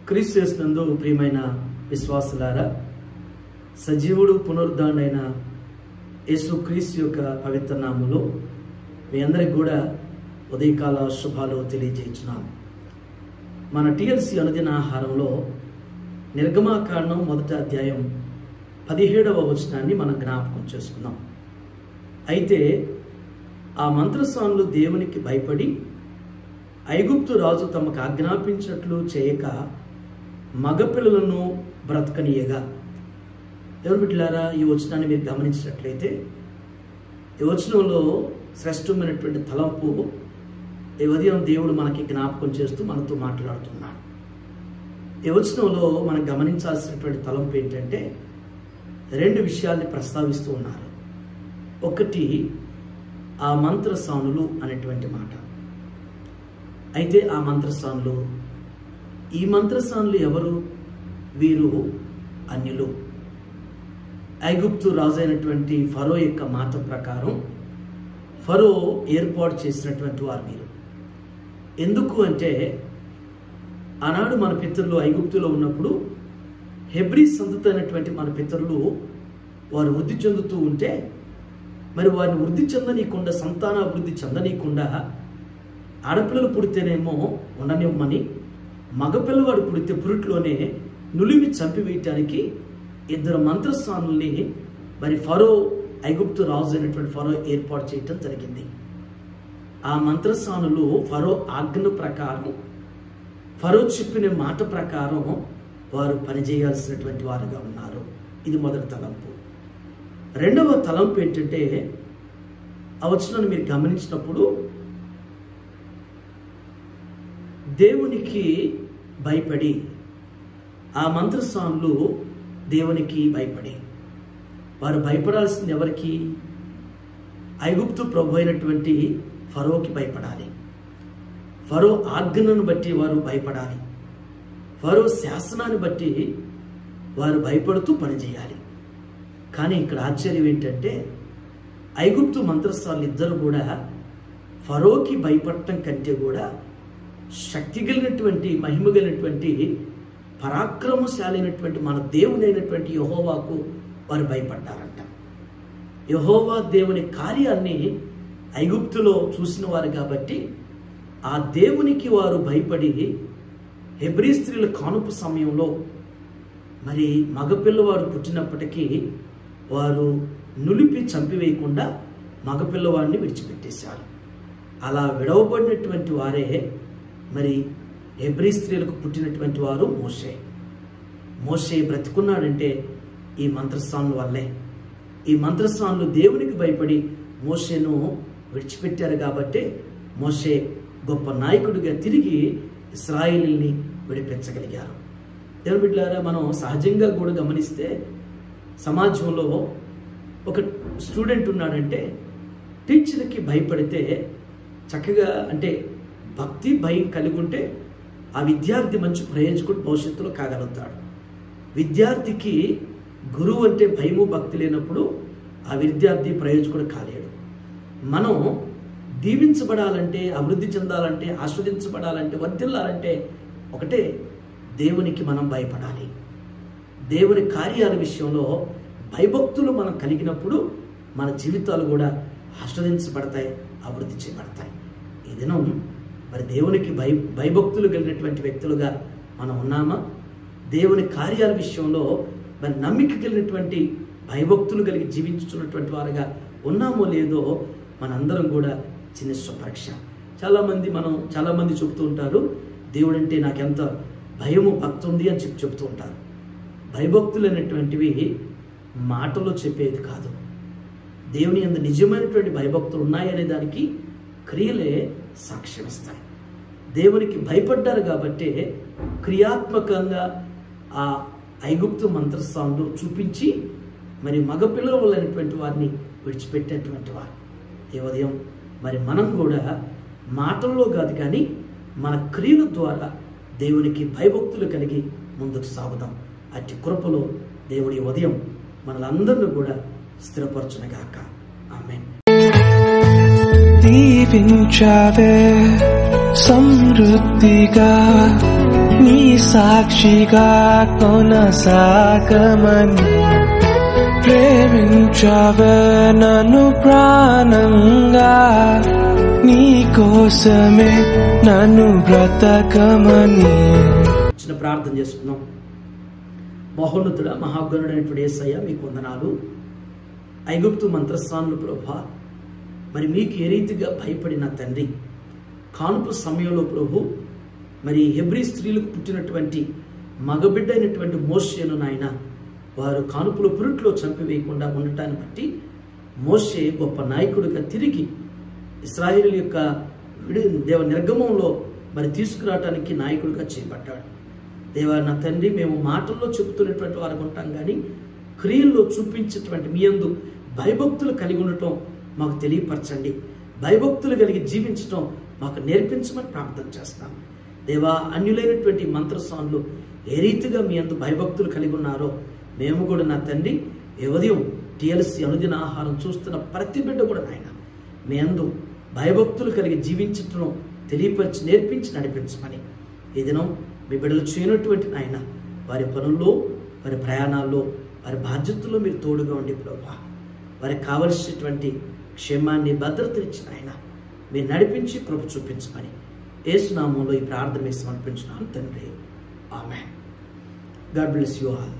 క్రీస్తునందు ప్రియమైన విశ్వాసులారా, సజీవుడు పునరుద్ధానుడైన యేసుక్రీస్తు యొక్క పవిత్ర నామములో మీ అందరికి కూడా ఉదయకాల శుభాలు తెలియజేస్తున్నాం. మన టిఎల్సి అనుదిన ఆహారంలో నిర్గమాకాండం 1వ అధ్యాయం 17వ వచనాన్ని మనం జ్ఞాపకం చేసుకున్నాం. అయితే ఆ మంత్రస్వాములు దేవునికి భయపడి ఐగుప్తు రాజు తమకు ఆజ్ఞాపించినట్లు చేయక మగపిల్లలను బ్రతకనీయగా. ఎవరు బిడ్డలారా, ఈ వచనాన్ని మీరు గమనించినట్లయితే ఈ వచనంలో శ్రేష్టమైనటువంటి తలంపు ఈ ఉదయం దేవుడు మనకి జ్ఞాపకం చేస్తూ మనతో మాట్లాడుతున్నాడు. ఈ వచనంలో మనం గమనించాల్సినటువంటి తలంపు ఏంటంటే 2 విషయాల్ని ప్రస్తావిస్తూ ఉన్నారు. ఒకటి ఆ మంత్రస్వాములు అనేటువంటి మాట. అయితే ఆ మంత్రస్వాములు, ఈ మంత్రస్వాములు ఎవరు? వీరు అన్యులు. ఐగుప్తు రాజు అయినటువంటి ఫరో యొక్క మాట ప్రకారం ఫరో ఏర్పాటు చేసినటువంటి వారు వీరు. ఎందుకు అంటే ఆనాడు మన పితరులు ఐగుప్తులో ఉన్నప్పుడు హెబ్రీ సంతతి అయినటువంటి మన పితరులు వారు వృద్ధి చెందుతూ ఉంటే, మరి వారిని వృద్ధి చెందనీయకుండా, సంతానాభివృద్ధి చెందనీయకుండా ఆడపిల్లలు పుడితేనేమో ఉండనివ్వమని, మగపిల్లవాడు పుడితే పురిట్లోనే నులిమి చంపివేయటానికి 2 మంత్రస్వాముల్ని మరి ఫరో, ఐగుప్తు రాజు అయినటువంటి ఫరో ఏర్పాటు చేయటం జరిగింది. ఆ మంత్రస్వాములు ఫరో ఆజ్ఞ ప్రకారం, ఫరో చెప్పిన మాట ప్రకారం వారు పనిచేయాల్సినటువంటి వారుగా ఉన్నారు. ఇది మొదటి తలంపు. రెండవ తలంపు ఏంటంటే ఆ వచనాన్ని మీరు గమనించినప్పుడు దేవునికి భయపడి, ఆ మంత్రస్వాములు దేవునికి భయపడి, వారు భయపడాల్సింది ఎవరికి? ఐగుప్తు ప్రభు అయినటువంటి ఫరోకి భయపడాలి. ఫరో ఆజ్ఞను బట్టి వారు భయపడాలి. ఫరో శాసనాన్ని బట్టి వారు భయపడుతూ పనిచేయాలి. కానీ ఇక్కడ ఆశ్చర్యం ఏంటంటే ఐగుప్తు మంత్రస్వాములు ఇద్దరు కూడా ఫరోకి భయపడటం కంటే కూడా శక్తి కలిగినటువంటి, మహిమ కలిగినటువంటి, పరాక్రమశాలి అయినటువంటి మన దేవుని అయినటువంటి యెహోవాకు వారు భయపడ్డారంట. యెహోవా దేవుని కార్యాన్ని ఐగుప్తులో చూసిన వారు కాబట్టి ఆ దేవునికి వారు భయపడి హెబ్రీ స్త్రీల కానుపు సమయంలో మరి మగపిల్లవాడు పుట్టినప్పటికీ వారు నులిపి చంపివేయకుండా మగపిల్లవాడిని విడిచిపెట్టేశారు. అలా విడవబడినటువంటి వారే మరి హెబ్రీ స్త్రీలకు పుట్టినటువంటి వారు మోషే. మోషే బ్రతికున్నాడంటే ఈ మంత్రస్వాముల వల్లే. ఈ మంత్రస్వాములు దేవునికి భయపడి మోషేను విడిచిపెట్టారు కాబట్టి మోషే గొప్ప నాయకుడిగా తిరిగి ఇశ్రాయేలుని విడిపించగలిగారు. దేవుని బిడ్డలారా, మనం సహజంగా కూడా గమనిస్తే సమాజంలో ఒక స్టూడెంట్ ఉన్నాడంటే టీచర్కి భయపడితే చక్కగా, అంటే భక్తి భయం కలిగి ఉంటే ఆ విద్యార్థి మంచి ప్రయోజకుడు భవిష్యత్తులో కాగలుగుతాడు. విద్యార్థికి గురువు అంటే భయము భక్తి లేనప్పుడు ఆ విద్యార్థి ప్రయోజకుడు కాలేడు. మనం దీవించబడాలంటే, అభివృద్ధి చెందాలంటే, ఆస్వాదించబడాలంటే, వర్ధిల్లాలంటే ఒకటే, దేవునికి మనం భయపడాలి. దేవుని కార్యాల విషయంలో భయభక్తులు మనం కలిగినప్పుడు మన జీవితాలు కూడా ఆస్వాదించబడతాయి, అభివృద్ధి చేయబడతాయి. ఈ దినం మరి దేవునికి భయభక్తులు కలిగినటువంటి వ్యక్తులుగా మనం ఉన్నామా? దేవుని కార్యాల విషయంలో మరి నమ్మిక కలిగినటువంటి, భయభక్తులు కలిగి జీవించుతున్నటువంటి వారుగా ఉన్నామో లేదో మనందరం కూడా చిన్న స్వపరీక్ష. చాలామంది చెబుతూ ఉంటారు, దేవుడంటే నాకెంత భయము భక్తి ఉంది అని చెప్తూ ఉంటారు. భయభక్తులు అనేటువంటివి మాటలో చెప్పేది కాదు. దేవుని యందు నిజమైనటువంటి భయభక్తులు ఉన్నాయనే దానికి క్రియలే సాక్ష్యమిస్తాయి. దేవునికి భయపడ్డారు కాబట్టి క్రియాత్మకంగా ఆ ఐగుప్తు మంత్రస్వాములు చూపించి మరి మగపిల్లల వల్లైనటువంటి వారిని విడిచిపెట్టేటువంటి వారు. ఈ ఉదయం మరి మనం కూడా మాటల్లో కాదు కానీ మన క్రియల ద్వారా దేవునికి భయభక్తులు కలిగి ముందుకు సాగుదాం. అట్టి కృపలో దేవుడి ఉదయం మనలందరినీ కూడా స్థిరపరచునగాక. ఆమేన్. దీవించావే సమృద్ధిగా నీ సాక్షిగా కొనసాగమని ప్రేమించవే నన్ను ప్రాణంగా, నీ కోసమే నన్ను బ్రతకమని. చిన్న ప్రార్థన చేసుకుందాం. మహోన్నతుడా, మహాగణుడైనటువంటి యేసయ్య, మీకు వందనాలు. ఐగుప్తు మంత్రస్థానులు ప్రభా, మరి మీకు ఏ రీతిగా భయపడిన తండ్రి, కానుపు సమయంలో ప్రభు మరి హెబ్రీ స్త్రీలకు పుట్టినటువంటి మగబిడ్డ అయినటువంటి మోషేను నాయన వారు కానుపులో పురుట్లో చంపివేయకుండా ఉండటాన్ని బట్టి మోషే గొప్ప నాయకుడిగా తిరిగి ఇశ్రాయేలు యొక్క దేవ నిర్గమంలో మరి తీసుకురావడానికి నాయకుడిగా చేపట్టాడు. దేవా నా తండ్రి, మేము మాటల్లో చెబుతున్నటువంటి వారు ఉంటాం కానీ క్రియల్లో చూపించేటువంటి మీ యందు భయభక్తులు కలిగి ఉండటం మాకు తెలియపరచండి. భయభక్తులు కలిగి జీవించటం మాకు నేర్పించమని ప్రార్థన చేస్తాం. దేవా, అన్యులైనటువంటి మంత్రస్వాములు ఏ రీతిగా మీ యందు భయభక్తులు కలిగి ఉన్నారో మేము కూడా నా తండ్రి ఈ ఉదయం టీఎల్సీ అనుదిన ఆహారం చూస్తున్న ప్రతి బిడ్డ కూడా నాయన మీ యందు భయభక్తులు కలిగి జీవించటం తెలియపరిచి నేర్పించి నడిపించమని ఈ దినం మీ బిడ్డలు చేయనటువంటి నాయన వారి పనుల్లో, వారి ప్రయాణాల్లో, వారి బాధ్యతల్లో మీరు తోడుగా ఉండి ప్రభా వారికి కావలసినటువంటి క్షేమాన్ని, భద్రతనిచ్చిన ఆయన మీరు నడిపించి కృప చూపించమని యేసు నామములో ఈ ప్రార్థన సమర్పించున్నాను తండ్రి. ఆమేన్. God bless you all.